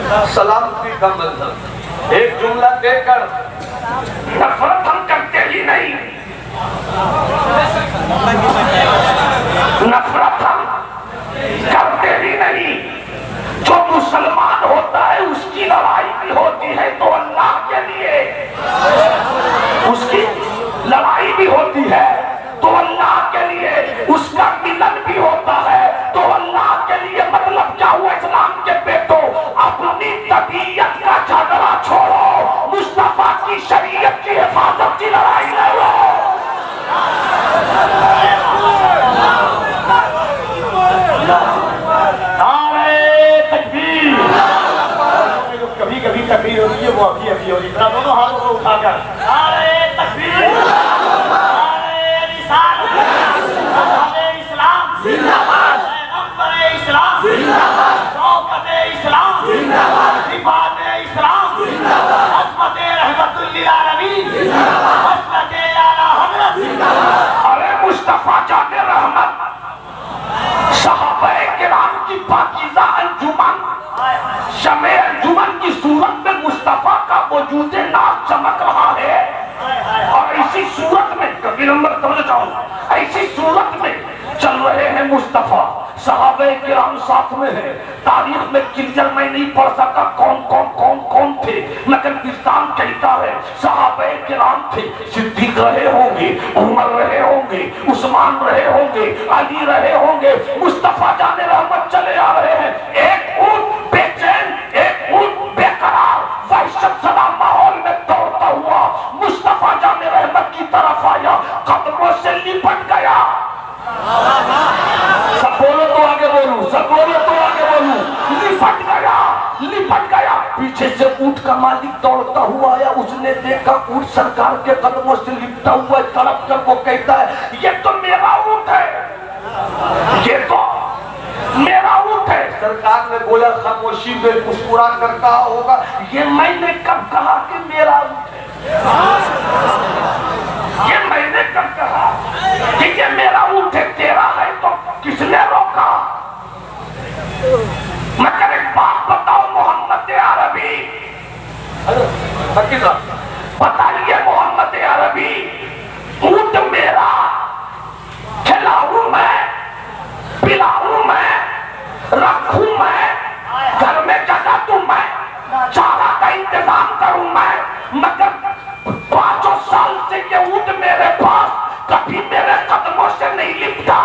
सलामती का मंजर। एक जुमला देकर नफरत हम करते ही नहीं, नफरत हम करते ही नहीं। जो मुसलमान होता है उसकी लड़ाई भी होती है तो अल्लाह के लिए, उसकी लड़ाई भी होती है तो अल्लाह के लिए, उसका मिलन भी होता है तो अल्लाह के लिए। मतलब क्या हुआ इस्लाम के बेटों, अपनी तबीयत का झगड़ा छोड़ो, मुस्तफा की शरीयत की हिफाजत की लड़ाई लड़ो। कभी कभी तकबीर होती है वो अभी अभी होती है। दोनों हाथों को उठाकर नारे तकबीर, नारे रिसालत, नारे इस्लाम जिंदाबाद, पैगंबर इस्लाम जिंदाबाद, शौकत इस्लाम जिंदाबाद, रिफात इस्लाम जिंदाबाद, अज़मत रहमतुल लिल आलमीन जिंदाबाद, मसलक आला हज़रत जिंदाबाद। अरे मुस्तफा जाने रहमत, सहाबाए किराम की पाकीज़ा अंजुमन, शमे अंजुमन की सूरत में मुस्तफा का वजूद नाज़ चमक रहा है। और इसी सूरत में कभी नंबर समझ जाओ, ऐसी सूरत में चल रहे हैं मुस्तफा, सहाबाए किराम साथ में है। तारीख में क्लियर मैं नहीं पढ़ सका कौन थे, मगर विस्तार कहता है सहाबाए किराम थे। सिद्दीक रहे होंगे, उमर रहे होंगे, उस्मान रहे होंगे, अली रहे होंगे। मुस्तफा जाने रहमत चले आ रहे हैं। एक ऊंट बेचैन, एक ऊंट बेकरार, वहशत सदा माहौल में दौड़ता हुआ मुस्तफा जाने रहमत की तरफ आया, कदमों से लिपट गया। सब बोलो तो आगे बोलूं, सब बोलो तो आगे बोलूं। लिपट गया। पीछे से ऊंट का मालिक दौड़ता हुआ आया, उसने देखा ऊंट सरकार के कदमों से लिपटा हुआ, तड़प कर वो कहता है ये तो मेरा ऊंट है, ये तो मेरा ऊंट है। सरकार ने बोला खामोशी में मुस्कुरा कर कहा होगा ये मैंने कब कहा कि मेरा ऊंट है, ये मैंने कब कहा कि ये मेरा ऊंट है, तेरा है तो किसने रोका। मगर एक बात बताओ मोहम्मद अरबी, बताइए मोहम्मद अरबी, ऊंट मेरा, खिलाऊं मैं, पिलाऊं मैं, रखूं मैं, घर में जगह दूं मैं, चारा का इंतजाम करूं मैं, मगर 5 साल से ये ऊंट मेरे पास कभी मेरे कदमों से नहीं लिपटा,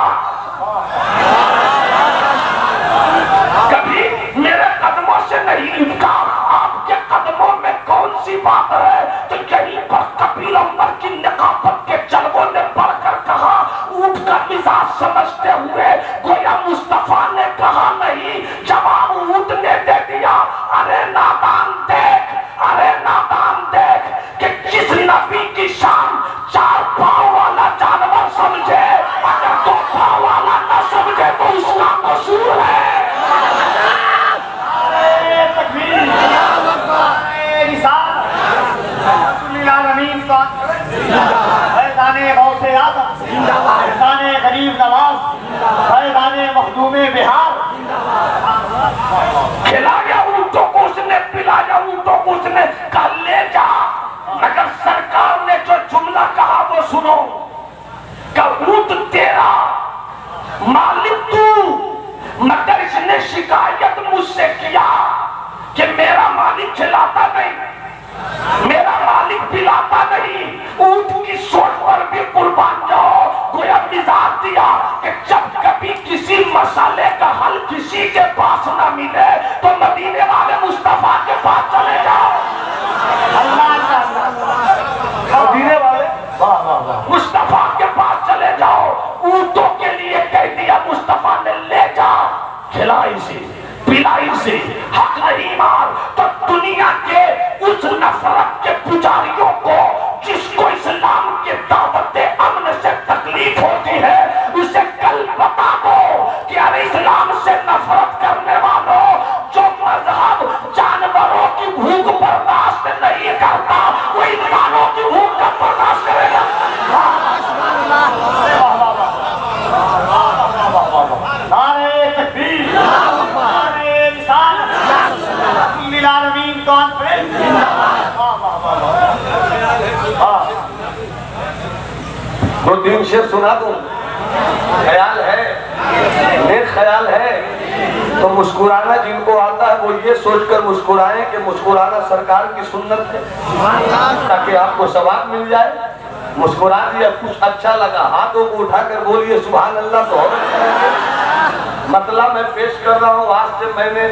कभी मेरे कदमों से नहीं लिपटा। आपके कदमों में कौन सी बात है। तो यहीं पर कबीर अम्बर की नकाफत के जलवों ने बढ़कर कहा, ऊंट का मिजाज समझते हुए गोया मुस्तफा ने कहा नहीं, जवाब ऊंट ने दे दिया। अरे नादान देख, अरे नादान देख कि जिस नबी की शान 4 पांव वाला जानवर समझे, अगर 2 पांव वाला न समझे तो उसका कसूर है। गरीब नवाज, मखदूमे बिहार, खिलाया ऊंटों को उसने, पिलाया ऊंटों को उसने, कल ले जा। मगर सरकार ने जो जुमला कहा वो सुनो, ऊंट तेरा, मालिक तू। मगर इसने शिकायत मुझसे किया कि मेरा मालिक खिलाता नहीं, मेरा मालिक पिलाता नहीं। ऊंट की सोच पर भी कुर्बान जाओ। गोया मिजाज दिया कि जब कभी किसी मसाले का हल किसी के पास ना मिले तो मदीने वाले मुस्तफा के पास चले जाओ। मदीने वाले मुस्तफा के पास चले जाओ। ऊंटों के लिए कह दिया मुस्तफा ने, ले जा, खिलाई से, पिलाई से, हक नहीं मार। तो दुनिया के उस नफरत के पुजारियों को जिसको इस्लाम के दावते अमन से तकलीफ होती है, उसे कल बता दो कि अरे इस्लाम से नफरत करने वालों, जो मजहब जानवरों की भूख बर्दाश्त नहीं करता वो इंसानों की भूख का बर्दाश्त करेगा। नारे तकबीर, नारे रिसालत, दो तीन शेर सुना दूं, ख्याल है, नेक ख्याल है तो मुस्कुराना जिनको आता है वो ये सोचकर मुस्कुराएं कि मुस्कुराना सरकार की सुन्नत है, ताकि आपको सवाब मिल जाए। मुस्कुरा दिया, कुछ अच्छा लगा, हाथों को उठाकर बोलिए सुभान अल्लाह। तो मतलब मैं पेश कर रहा हूँ, आज से मैंने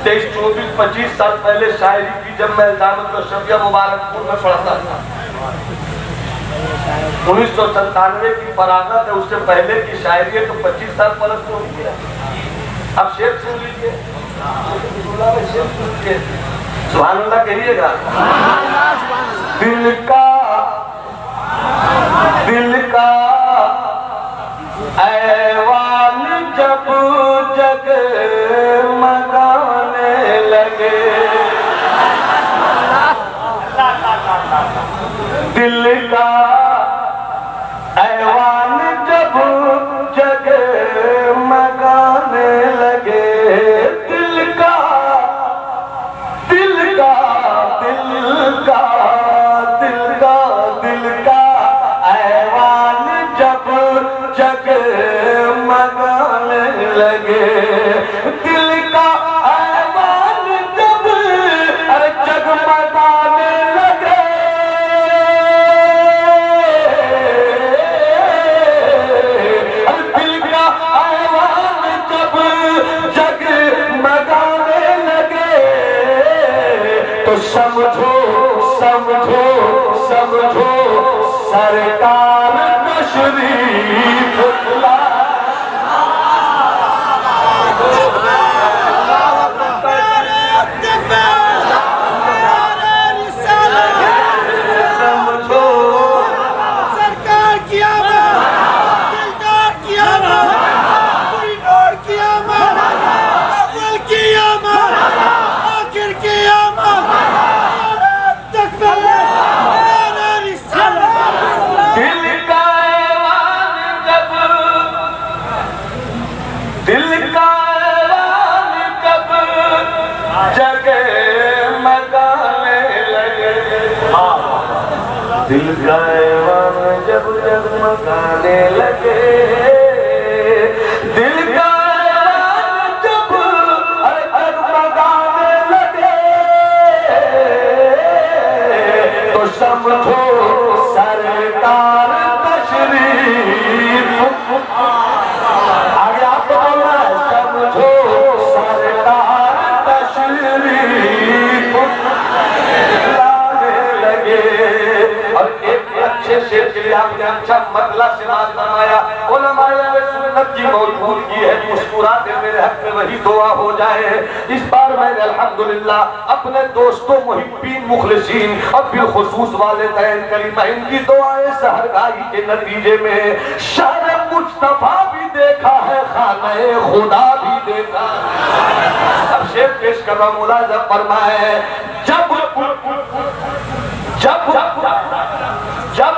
23, 24, 25 साल पहले शायरी की, जब मैं इल्जामत शफिया मुबारकपुर में पढ़ता था। 1997 की फरागत है, उससे पहले की शायरी है, तो 25 साल परस्त हो गया। अब शेर सुन लीजिए, सुभान अल्लाह कहिएगा। दिल का ऐवान जब जग मगाने लगे, दिल का ऐवान जब जग मगाने लगे, दिल का दिल का दिल का दिल का दिल का ऐवान जब जग मगाने लगे, दिल का ऐवान जब जगमगाने लगे, दिल का ऐवान जब जगमगाने लगे, तो समझो समझो समझो सरकार तशरीफ ला। समझो सरकार की आमद, दिलदार की आमद, कोरिडोर की आमद, अव्वल की आमद, आखिर की आमद, नारे तकबीर, नारे रिसालत। दिल का ऐवान जब जगमगाने लगे, दिल का ऐवान जब जगमगाने लगे, दिल का ऐवान जब जगमगाने लगे, तो समझो सरकार तशरीफ। आगे आपको बोलना है, समझो सरकार तशरीफ लाने लगे। और एक अच्छे शेर के लिए आपने अच्छा मतला सिराज बनाया, उलमाए सुन्नत की मौजूदगी है, मुस्कुराते मेरे हक में वही दुआ हो जाए। इस बार मैंने अल्हम्दुलिल्लाह अपने दोस्तों, मुहिब्बीन, मुखलिसीन और बिलखुसूस वालिदैन करीमैन की दुआएं सहरगाही के नतीजे में शान मुस्तफा भी देखा है, खाने खुदा भी देखा। अब शेर पेश कर रहा हूं, मुलाज़ा फरमाए, जब जब जब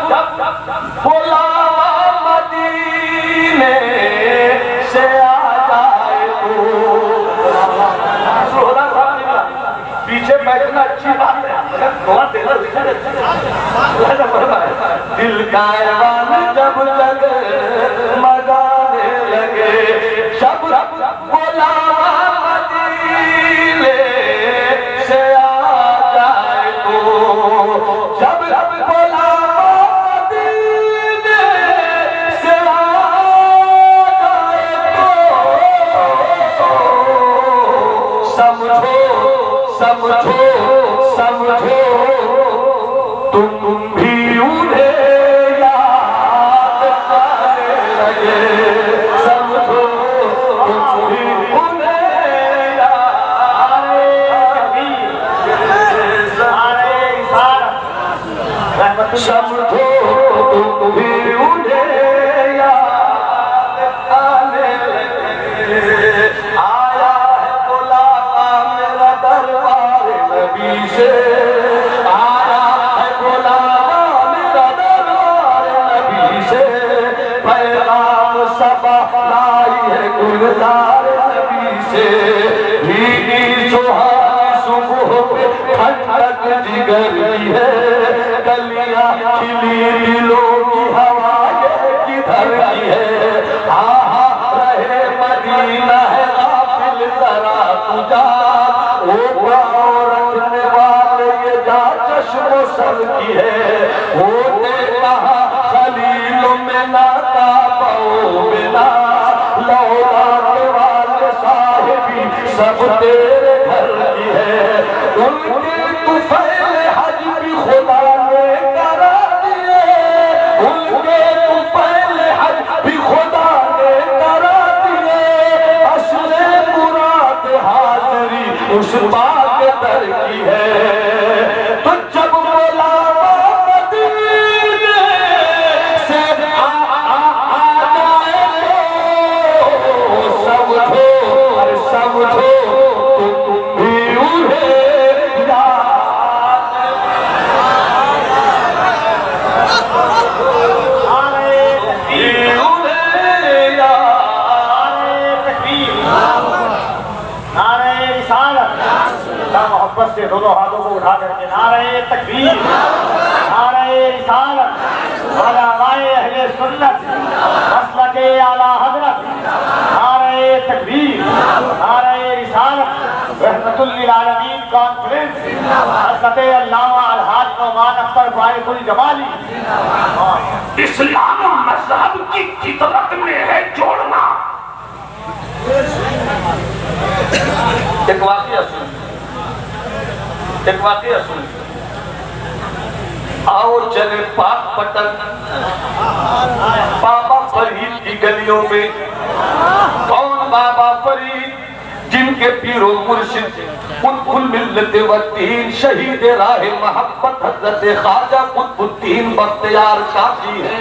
बुलावा मदीने से आ जाए तो पीछे बैठना अच्छी बात है, दिल का ऐवान जब जग मगाने लगे, जब बुलावा मदीने से आ जाए तो, जब बुलावा मदीने से आ जाए तो, समझो समझो समझो तुम भी उन्हें याद आने लगे, समझो तुम भी उन्हें याद समझो तुम भी उन्हें याद आने लगे। आया है बुलावा मेरा दरबार नबी से, आया है बुलावा मेरा दरबार नबी से, पैगाम सबा लाई है गुलजार नबी से, भीगी सुहानी सुबह पे ठंडक जिगर की है, कलियां खिली दिलों की हवा किधर की है, हाँ हाँ रहे मदीना है गाफिल जरा तुझा, वो पाँव रखने वाले ये जा चश्मो सर की है, होते कहा खलीलों में ना काबो बिना, लौलाने वाले साहिबी सब तेरे घर की है, उनके तुफैल हज भी खुदा ने करा दिए, उनके तुफैल हज भी खुदा ने करा दिए, असले मुराद हाजरी उस बाग दर की है। तो जब बुलावा मदीने से आ जाए तो समझो अरे समझो तुम भी उन्हें याद। नारे तकबीर, उन्हें याद। नारे तकबीर, नारे रिसालत। अल्लाह मोहब्बत से दोनों हाथों को उठा करके नारे तकबीर, नारे रिसालत, उलमाए अहले सुन्नत, मसलके आला हजरत, नारे तकबीर, नारे रिसालत, रहमतुल लिल आलमीन कॉन्फ्रेंस, हज़रत अल्लामा अलहाज नौमान अख्तर फारिकुल जमाली। इस्लाम मजहब की फितरत में है जोड़ना। एक वाकया सुन, एक वाकया सुन। आओ चले पाकपटन बाबा फरीद की गलियों में। कौन बाबा फरीद? जिनके पीरो मुर्शिद कुतुबुल मिल्लत व दीन शहीद राह मोहब्बत हजरत ख्वाजा कुतुबुद्दीन बख्तियार काकी है।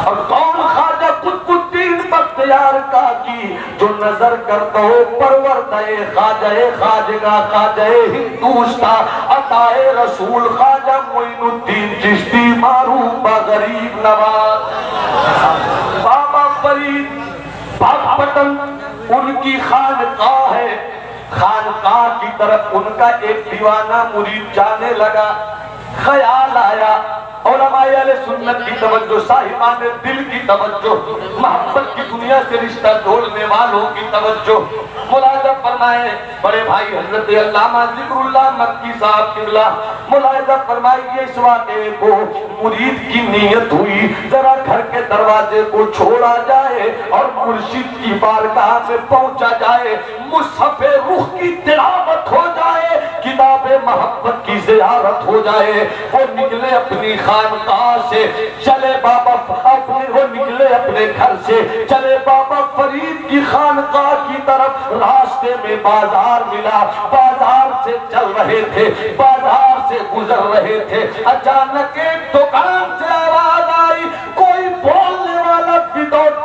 और कौन ख्वाजा कुतुबुद्दीन बख्तियार काकी? जो नजर कर दो परवरदे ख्वाजा खाजगा ख्वाजा हिंदुस्ता अताए रसूल ख्वाजा मोइनुद्दीन चिश्ती मारूफ गरीब नवाज। बाबा फरीद पाकपटन उनकी खानकाह है। खानकाह की तरफ उनका एक दीवाना मुरीद जाने लगा। ख्याल आया उलमाए अहले सुन्नत की तवज्जो, साहिबान दिल की तवज्जो, मोहब्बत की दुनिया से रिश्ता जोड़ने वालों की तवज्जो। मुलाहिजा फरमाए बड़े भाई हजरत अल्लामा जिक्रुल्लाह मक्की साहब किबला, मुलाहिजा फरमाइए इस वाक़े को। मुरीद की नीयत हुई जरा घर के दरवाजे को छोड़ा जाए और मुर्शिद की बारगाह में पहुंचा जाए, मुसहफ़े रुख की तिलावत हो जाए, किताबे मोहब्बत की ज़ियारत हो जाए। वो निकले अपनी खानकाह से, चले बाबा अपने, वो निकले अपने घर से, चले बाबा फरीद की खानकाह की तरफ। रास्ते में बाजार मिला, बाजार से चल रहे थे, बाजार से गुजर रहे थे, अचानक एक दुकान से आवाज आई, कोई बोलने वाला विदाउट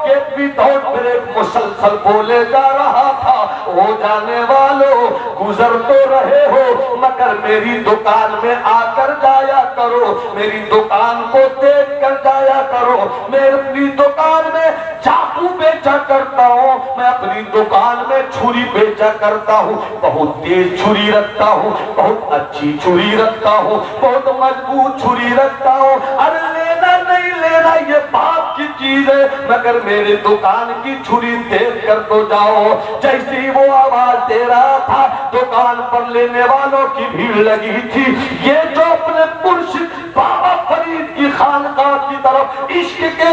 ब्रेक मुसलसल बोले जा रहा था, वो जाने वालों गुजर तो रहे हो मगर मेरी दुकान में आकर जाया करो, मेरी दुकान को देख कर जाया करो। मैं अपनी दुकान में चाकू बेचा करता हूँ, मैं अपनी दुकान में छुरी बेचा करता हूँ, बहुत तेज छुरी रखता हूँ, बहुत अच्छी छुरी रखता हूँ, बहुत मजबूत छुरी रखता हूँ। अरे लेना नहीं लेना ये बात की चीज है, मगर मेरे दुकान की छुरी देख कर तो जाओ। जैसे ही वो आवाज दे रहा था दुकान पर लेने वालों की भीड़ लगी थी। ये जो अपने मुर्शिद बाबा फरीद की खानकाह की तरफ इश्क के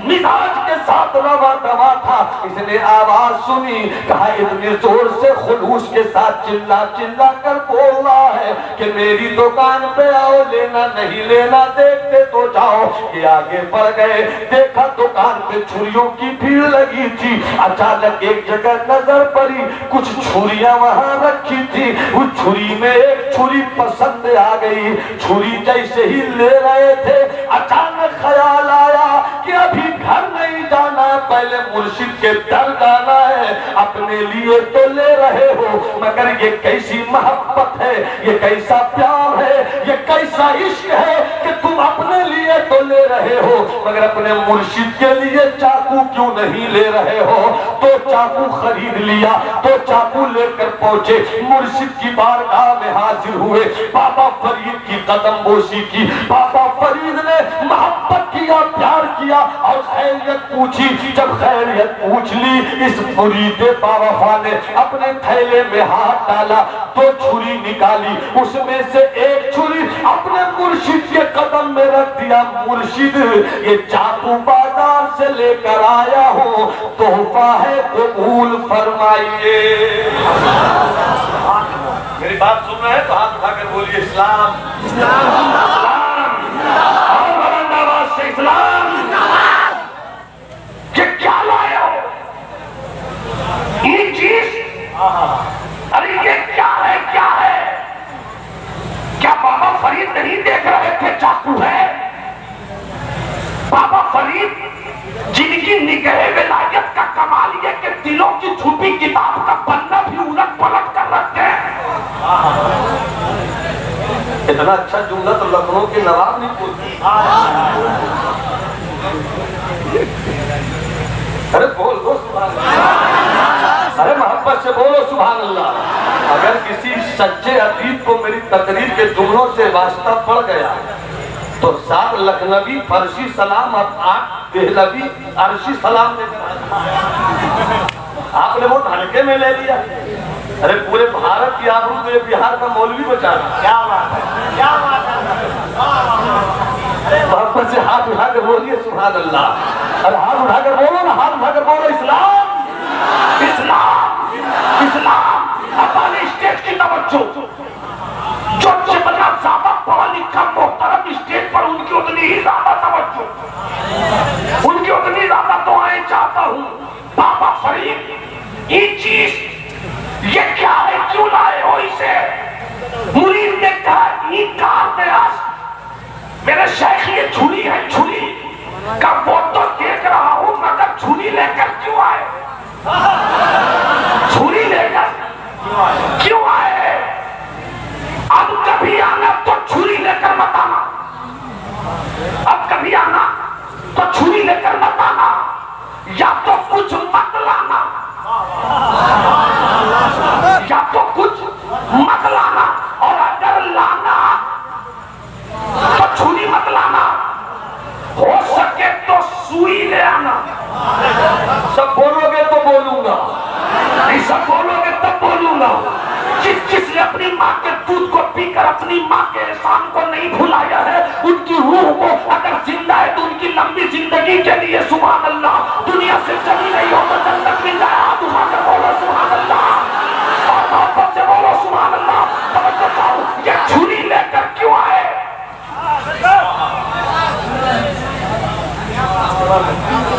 मिजाज के साथ रवा दवा था, इसने आवाज सुनी, कहा इतने जोर से खुलूस के साथ चिल्ला चिल्ला कर बोल रहा है कि मेरी दुकान पे आओ, लेना नहीं लेना देखते तो जाओ। ये आगे बढ़ गए, देखा दुकान पे छुरियों की भीड़ लगी थी। अचानक एक जगह नजर पड़ी, कुछ छुरियां वहां रखी थी, उस छुरी में एक छुरी पसंद आ गई। छुरी जैसे ही ले रहे थे अचानक ख्याल आया कि अभी घर नहीं जाना, पहले मुर्शिद के दर जाना है। अपने लिए तो ले रहे हो मगर ये कैसी मोहब्बत है, ये कैसा प्यार है, ये कैसा इश्क है कि तुम अपने लिए तो ले रहे हो मगर अपने मुर्शिद के लिए चाकू क्यों नहीं ले रहे हो? तो चाकू खरीद लिया, तो चाकू लेकर पहुंचे, मुर्शिद की बारगाह में हाजिर हुए, बाबा फरीद की कदम बोसी की। बाबा फरीद ने मोहब्बत किया, प्यार किया और खैरियत पूछी। जब खैरियत पूछ ली, इस मुरीद बावफा ने अपने थैले में हाथ डाला, तो छुरी निकाली, उसमें से एक छुरी अपने मुर्शिद के कदम में रख दिया। मुर्शिद, ये चाकू बाजार से लेकर आया हूँ, तोहफा है, कबूल फरमाइए। मेरी बात सुन रहे हैं तो हाथ उठाकर बोलिए इस्लाम, इस्लाम, और बुलंद आवाज से इस्लाम। ये क्या लाए हो? ये चीज, अरे ये क्या है, क्या है? क्या बाबा फरीद नहीं देख रहे थे चाकू है? बाबा फरीद जिनकी निगाह विलायत का कमाल ये कि दिलों की छुपी किताब का पन्ना भी उलट पलट कर रखते हैं। इतना अच्छा जुमला तो लखनऊ के नवाब नहीं बोलते। अरे बोल दो सुभान अल्लाह, अरे मोहब्बत से बोलो सुभान अल्लाह। अगर किसी सच्चे अदीब को मेरी तकरीर के जुमलों से वास्ता पड़ गया तो 7 लखनवी फर्शी सलाम और 8 देहलवी अरशी सलाम दे। आपने वो हल्के में ले लिया। अरे पूरे भारत की आबरू तो ये बिहार का मौलवी बचा रहा। क्या बात है, क्या बात है। मोहब्बत से हाथ उठाकर बोलिए सुभान अल्लाह। अरे हाथ उठाकर बोलो ना, हाथ उठाकर बोलो इस्लाम, इस्लाम, इस्लाम। अपने स्टेज की तवज्जो, जो जितना ज्यादा पढ़ा लिखा मोहतरम स्टेज पर, उनकी उतनी ही ज्यादा तवज्जो, उनकी उतनी ज्यादा दुआएं चाहता हूँ। बाबा फरीद, ये चीज ये क्या है, क्यों लाए हो इसे? मुरीद ने कहा, मेरे शेख ये छुरी है, छुरी का वो तो देख रहा हूं, मगर छुरी लेकर क्यों आए? छुरी लेकर क्यों आए? अब कभी आना तो छुरी लेकर मत आना, अब कभी आना तो छुरी लेकर मत आना, या तो कुछ मत लाना, या तो कुछ मत लाना, और अगर लाना तो छुरी मत लाना, हो सके तो सुई ले आना। सब बोलोगे तो बोलूंगा, नहीं सब बोलोगे तब बोलूंगा। जिसने अपनी माँ के दूध को पीकर अपनी माँ के एहसान को नहीं भुलाया है, उनकी रूह को अगर जिंदा है तो उनकी लंबी जिंदगी के लिए सुभान अल्लाह। दुनिया से चली नहीं हो तो जन्नत मिल जाए। हाथ उठाकर बोलो सुभान अल्लाह, और मोहब्बत से बोलो सुभान अल्लाह। ये छुरी लेकर क्यों आए?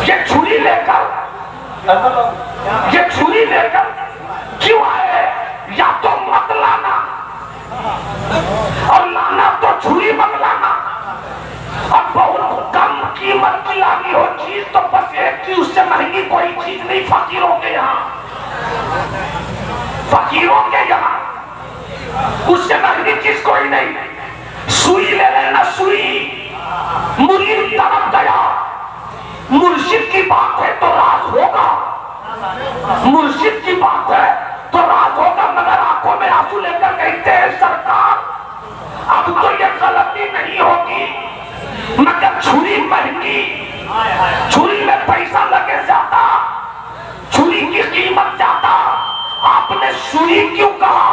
ये छुरी लेकर, ये छुरी लेकर क्यों आए? या तो मत लाना, और लाना तो छुरी मत लाना। और बहुत कम कीमत की लानी हो चीज तो बस एक की, उससे महंगी कोई चीज नहीं फकीरों के यहाँ, फकीरों के यहाँ उससे महंगी चीज कोई नहीं। सुई ले लेना, सुई। मुरीद तरफ गया, मुर्शिद की बात है तो राज होगा, मुर्शिद की बात है तो राज होगा, मगर आंखों में आंसू लेकर कहते हैं सरकार अब तो ये गलती नहीं होगी, मगर छुरी महंगी, छुरी में पैसा लगे ज्यादा, छुरी की कीमत ज्यादा, आपने सुई क्यों कहा?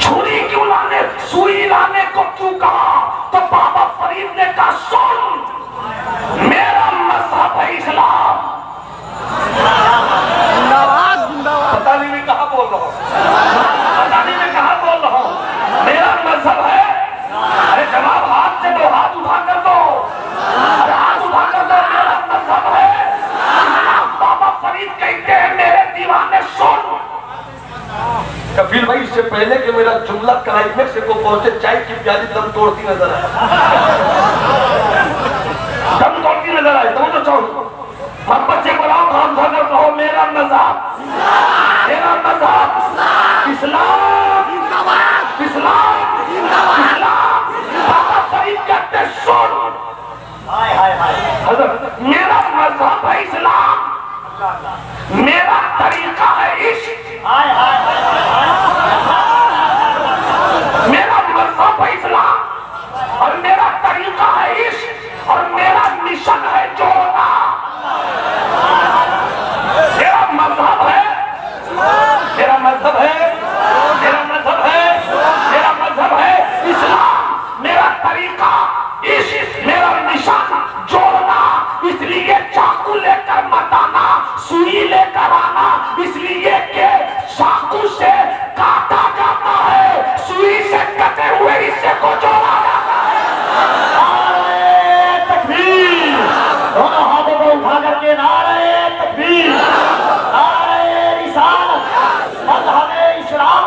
छुरी क्यों लाने, सुई लाने को क्यों कहा? तो बाबा फरीद ने कहा सुन, मेरा मजहब है इस्लाम। पता नहीं मैं कहाँ बोल रहा हूँ, पता नहीं मैं कहाँ बोल रहा हूँ। मेरा मजहब है, अरे जवाब हाथ से दो, हाथ उठा कर दो, अरे हाथ उठा कर दो। मेरा मजहब है इस्लाम। बाबा फरीद कहते हैं मेरे दीवाने सुन। कबीर भाई, इससे पहले कि मेरा जुमला क्लाइमेक्स को पहुंचे, चाय की प्याली दम तोड़ती नजर आए, दम तोड़ती नजर आए। तो चाहो हम बच्चे बुलाओ, हम धगर कहो मेरा मजहब, मेरा मजहब इस्लाम, इस्लाम, इस्लाम। बाबा फरीद कहते सुन, मेरा मजहब है इस्लाम, मेरा तरीका है इश्क, इसलिए चाकू लेकर मत आना, सुई लेकर आना, इसलिए कि चाकू से काटा जाता है, सुई से कटे हुए हिस्से को जोड़ा जाता है। नारे तकबीर, दोनों हाथों को उठा करके नारे तकबीर, नारे रिसालत, मज़हब-ए इस्लाम,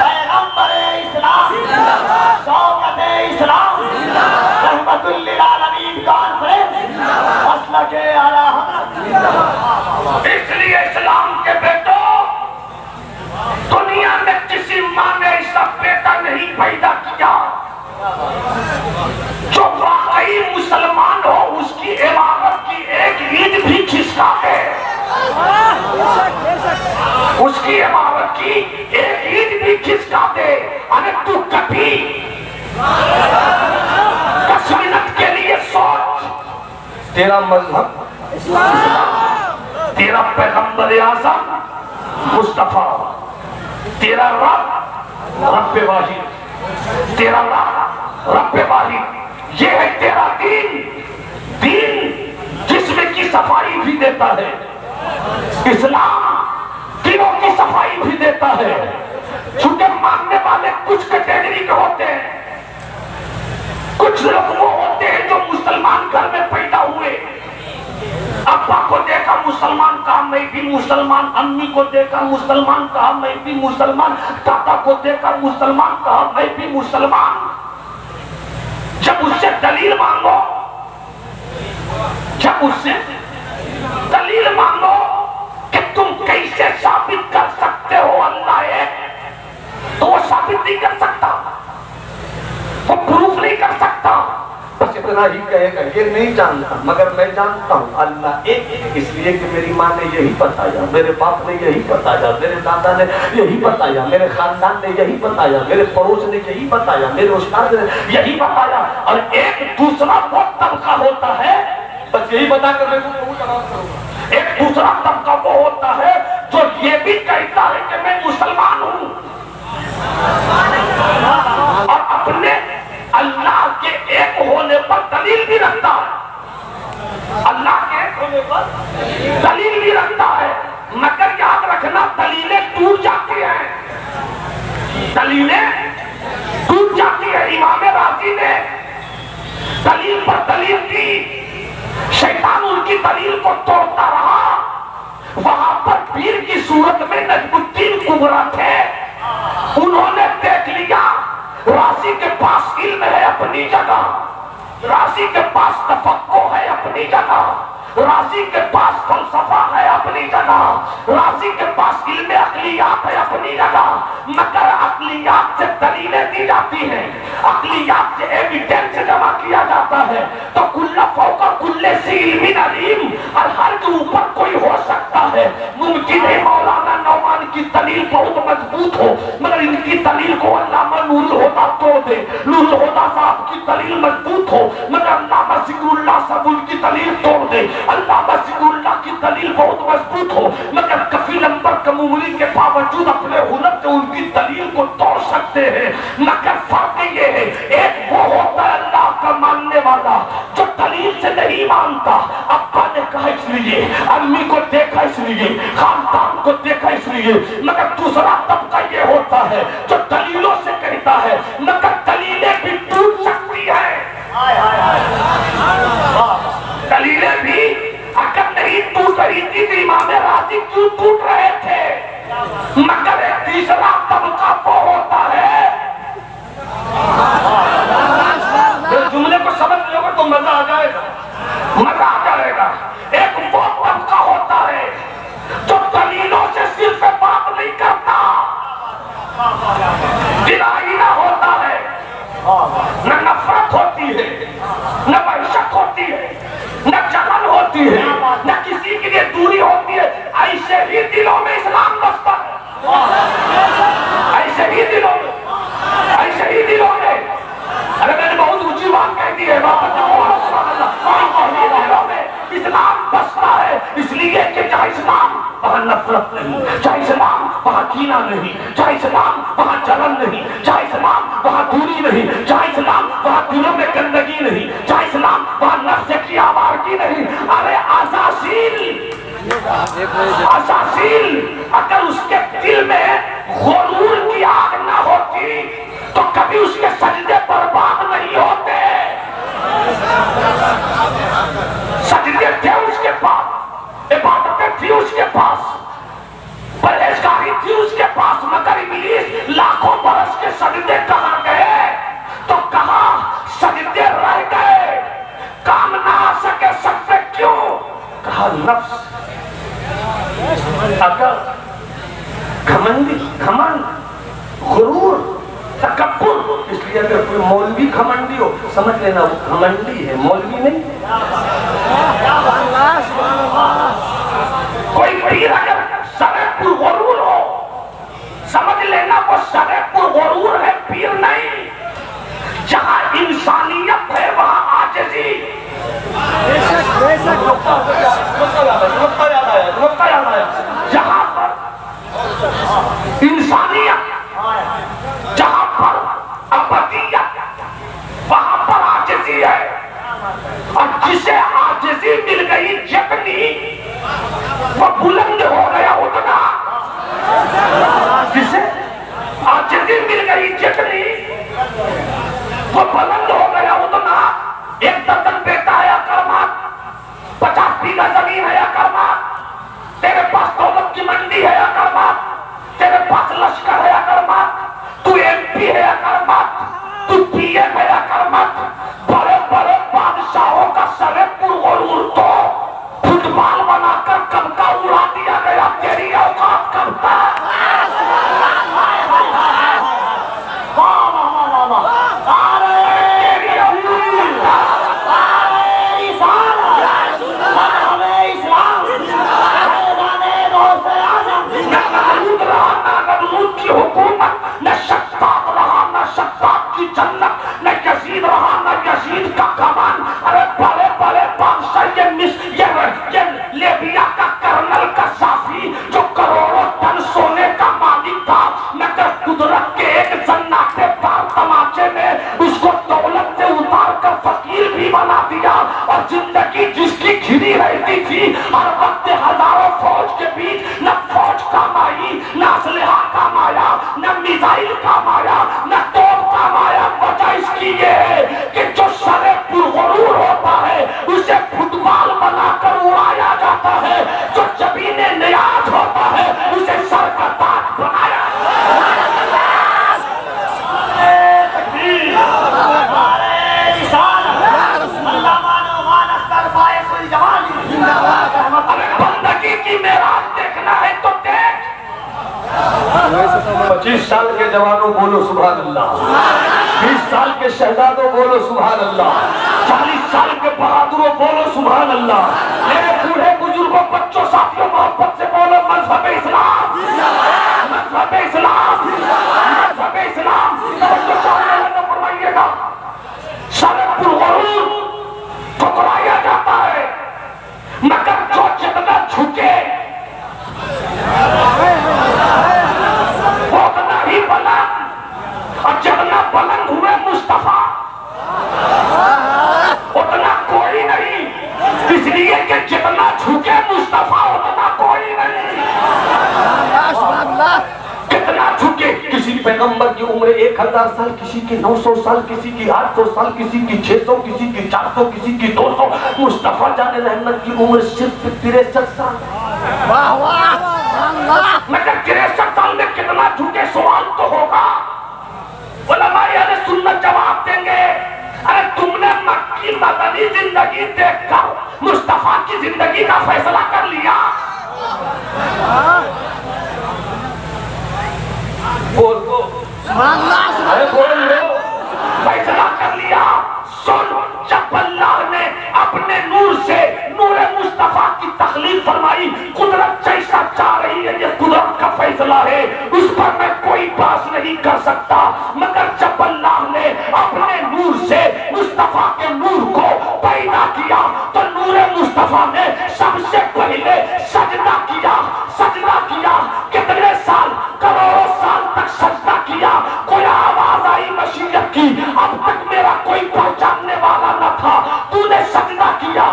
पैगंबर-ए इस्लाम, शौकत-ए इस्लाम, रहमतुल लिल आलमीन कॉन्फ्रेंस, मसलक-ए आला हज़रत। इसलिए इस्लाम के बेटों, दुनिया में किसी माँ ने ऐसा बेटा नहीं पैदा किया जो वाकई मुसलमान हो, उसकी इमारत की एक ईंट भी खिसका दे, उसकी इमारत की एक ईंट भी खिसका दे। अरे तू कभी 10 मिनट के लिए सोच, तेरा मजहब तेरा पैगंबर आज़म मुस्तफा, तेरा रब वाहिद, तेरा रब वाहिद, ये है तेरा दीन जिसमें की सफाई भी देता है। इस्लाम दिलों की सफाई भी देता है। झूठे मानने वाले कुछ कैटेगरी के होते हैं, कुछ लोग वो होते हैं जो मुसलमान घर में पैदा हुए, अब्बा को देखा मुसलमान कहा मैं भी मुसलमान, अम्मी को देखा मुसलमान कहा मैं भी मुसलमान, दादा को देखा मुसलमान कहा मैं भी मुसलमान। जब उससे दलील मांगो, जब उससे दलील मांगो कि तुम कैसे साबित कर सकते हो अल्लाह है, तो वो साबित नहीं कर सकता, वो प्रूफ नहीं कर सकता। बस इतना ही कहेगा, ये नहीं जानता मगर मैं जानता हूँ अल्लाह एक, इसलिए कि मेरी माँ ने यही बताया, मेरे बाप ने यही बताया, मेरे दादा ने यही बताया, मेरे खानदान ने यही बताया, मेरे पड़ोस ने यही बताया, मेरे उस्ताद ने यही बताया। और एक दूसरा वो तबका होता है, बस यही बताकर मैं वो जवाब करूंगा। एक दूसरा तबका वो होता है जो ये भी कहता है कि मैं मुसलमान हूँ और अपने अल्लाह के एक होने पर दलील भी रखता है, अल्लाह के एक होने पर दलील भी रखता है। मगर याद रखना दलीलें टूट जाती हैं, दलीलें टूट जाती है। इमाम राजी ने दलील पर दलील दी, शैतान उनकी दलील को तोड़ता रहा। वहां पर पीर की सूरत में नजमुद्दीन कुबरा थे, उन्होंने देख लिया राशि के पास इल्म है अपनी जगह, राशि के पास तफक्को है अपनी जगह, राशि के पास फलसफा है अपनी जगह, राशि के पास इल्म अकलियात है अपनी जगह। मगर अकलियात से दलीलें दी जाती हैं, अकलियात से एविडेंस जमा किया जाता है। तो कुल्ला फौका कुल्ले से इल्मी अलीम, और हर के ऊपर कोई हो सकता है। मुमकिन है मौलाना नौमान की दलील बहुत मजबूत हो मगर इनकी दलील को अल्लामा नूरुल हुदा तोड़ दे, नूरुल हुदा साहब की दलील मजबूत हो मगर अल्लामा जिक्रुल्लाह साहब उनकी दलील तोड़ दे, अल्लामा जिक्रुल्लाह की दलील बहुत मजबूत हो मगर कफील अंबर कमूमरी के बावजूद अपने हुनर से उनकी दलील को तोड़ सकते हैं। मगर फर्क ये है, एक वो होता है अल्लाह का मानने वाला जो दलील से नहीं मानता, अब्बा ने कहा इसलिए, अम्मी को देखा इसलिए, खानदान को देखा इसलिए। मगर दूसरा तबका ये होता है जो दलीलों से कहता है मगर दलीलें भी टूट सकती है, दलीलें भी अगर नहीं टूट रही थी तो इमाम राजी क्यों टूट रहे थे। मगर एक तीसरा तबका वो होता है, जुमले को समझ लोगे तो मजा आ जाएगा, मजा आ जाएगा। एक वो तबका होता है जो दलीलों से सिर्फ बात नहीं करता, दिलाइना होता है, न नफरत होती है, न वहशत होती है, न जलन होती है, न किसी के लिए दूरी होती है। ऐसे ही दिलों में इस्लाम बसता है, ऐसे ही दिलों में, ऐसे ही दिलों में। अरे मैंने बहुत ऊंची बात कह दी है, इस्लाम बसता है इसलिए कि जहाँ इस्लाम वहाँ नफरत नहीं, जहाँ इस्लाम वहाँ कीना नहीं, जहाँ इस्लाम वहाँ जलन नहीं, जहाँ इस्लाम वहाँ दूरी नहीं, जहाँ इस्लाम वहाँ दिलों में गंदगी नहीं, जहाँ इस्लाम वहाँ नफ्स की आवार बाकी नहीं। अरे अजासील अगर उसके दिल में गुरूर की आग ना होती तो कभी उसके सजदे बर्बाद नहीं होते। सजदे थे उसके पास, इबादतें थी उसके पास, परहेजगारी थी उसके पास, मगर इब्लीस लाखों बरस के सजदे कहाँ गए? तो कहा सजदे रह गए, काम ना आ सके, सकते क्यों? कहा नफ्स, अगर घमंड, गुरूर, तकब्बुर, इसलिए अगर कोई मौलवी घमंडी हो समझ लेना वो घमंडी है, मौलवी नहीं। कोई पीर अगर सरेपुर गुरूर हो समझ लेना वो सरेपुर गुरूर है, पीर नहीं। जहां इंसानियत है वहां आजिज़ी। जहां पर इंसानियत, जहां पर अबदियत, वहां पर आजिज़ी है। और जिसे आजिज़ी मिल गई जितनी वो बुलंद हो गया उतना। जिसे आजिज़ी मिल गई जितनी वो बुलंद हो गया उतना। एक दर्जन बेटा है अकरमात, 50 बीघा जमीन है अकरमात, तेरे पास दौलत की मंडी है अकरमात, तेरे पास लश्कर है अकरमात, तू MP है अकरमात, तू PM है अकरमात। बड़े बड़े बादशाहों का सरेपुर गुरूर तो फुटबॉल बनाकर कब का उड़ा दिया गया, तेरी औकात करता है। न शत्ताब रहा न शत्ताब की जन्नत, न यजीद रहा न यजीद का कमान। अरे बड़े बड़े बादशाह, ये लिबिया का कर्नल कसाफी जो करोड़ों टन सोने का मालिक था, मगर कुदरत के एक जन्नाते तार तमाचे ने उसको दौलत से उतार कर फकीर भी बना दिया। और जिंदगी जिसकी घिरी रहती थी हर वक्त हजारों फौज के बीच, न फौज काम आई, न असलहा काम आया, न मिसाइल काम आया, न तोप काम आया। वजह इसकी ये है कि जो सरेपुर गुरूर होता है उसे फुटबॉल बनाकर उड़ाया जाता है, जो जबीने नियाज होता है उसे सर का ताज बनाया। बंदगी की मेराज देखना है तो देख। 25 साल के जवानों बोलो सुभान अल्लाह, 20 साल के शहजादों बोलो सुभान अल्लाह, 40 साल के बहादुरों बोलो सुभान अल्लाह। मेरे बूढ़े बुजुर्गों, बच्चों, साथियों, मोहब्बत से बोलो मजहब इस्लाम, मजहब इस्लाम, मजहब इस्लाम। फरमाइएगा सरेपुर गुरूर ठुकराया जाता है, मगर जो जितना झुके वो उतना ही बुलंद, और जितना बुलंद हुए मुस्तफा उतना कोई नहीं। इसलिए कि जितना झुके मुस्तफा उतना कोई नहीं। कितना झुके, किसी पैगंबर की उम्र 1000 साल, किसी की 900 साल, किसी की 800 साल, किसी की 600, किसी की 400, किसी की 200। मुस्तफा जाने रहमत की उम्र सिर्फ 63 साल। मगर 63 साल में कितना झुके, सवाल तो होगा। उलमाए अहले सुन्नत जवाब देंगे, अरे तुमने मक्की मदनी जिंदगी देखकर मुस्तफा की जिंदगी का फैसला कर लिया। फैसला कर लिया। सुन, जब अल्लाह ने अपने नूर से नूरे मुस्तफा की तखलीक फरमाई, कुदरत जैसा चाह रही है, ये कुदरत का फैसला है, उस पर मैं कोई बात नहीं कर सकता। मगर जब अल्लाह ने अपने नूर से मुस्तफा के नूर को पैदा किया तो नूरे मुस्तफा ने सबसे पहले सजदा किया। सजदा किया कितने साल, करोड़ों साल तक सजदा किया। कोई आवाज आई मशीयत की, अब तक मेरा कोई पहचानने वाला न था, तूने सजदा किया।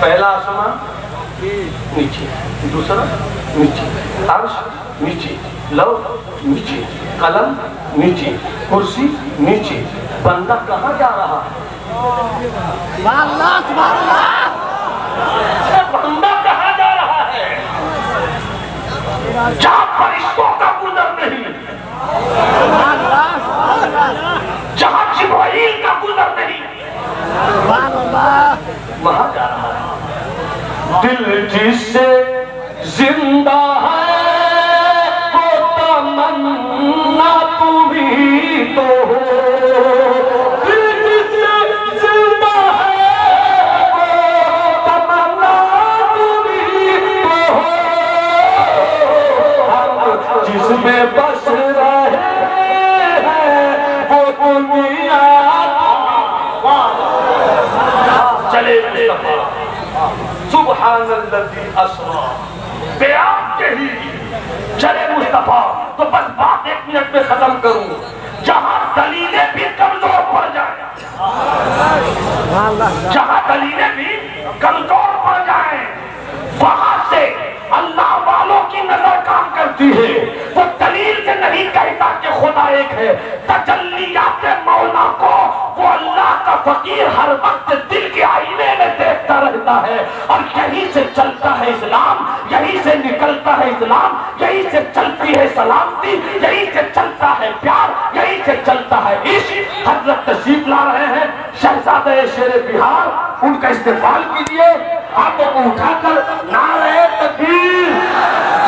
पहला आसमान नीचे, दूसरा नीचे, अर्श नीचे, लौह नीचे, कलम नीचे, कुर्सी नीचे। बंदा कहाँ जा रहा है? बंदा कहाँ जा रहा है? जहाँ फरिश्तों का गुजर नहीं, जहाँ जिब्राइल का गुजर नहीं, वहाँ जा रहा है। दिल जिससे जिंदा है वो तमन्ना तुम्ही तो हो। दिल जिससे जिंदा है वो तमन्ना तुम्ही तो हो। हम जिसमें बस रहे हैं वो दुनिया। चले सुब्हानल्लज़ी अस्रा, बयान के ही चले मुस्तफा। तो बस बात 1 मिनट में खत्म करूं। जहां दलीलें भी कमजोर पड़ जाए, जहां दलीलें भी कमजोर पड़ जाए, वहां से अल्लाह वालों की नजर काम करती है। वो दलील से नहीं कहता कि खुदा एक है। तजल्लियात मौला को वो अल्लाह का फकीर हर वक्त दिल के आईने में देखता रहता है। और यहीं से चलता है इस्लाम, यहीं से निकलता है इस्लाम, यहीं से चलती है सलामती, यहीं से चलता है प्यार, यहीं से चलता है इश्क। हजरत तशरीफ ला रहे हैं शहजादे शेर बिहार, उनका इस्तेमाल कीजिए। हाथों को उठाकर नारे तकबीर,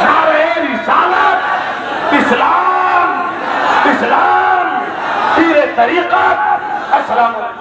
नारे रिसालत, इस्लाम, इस्लाम, पीरे तरीक़त। अस्सलाम वालेकुम।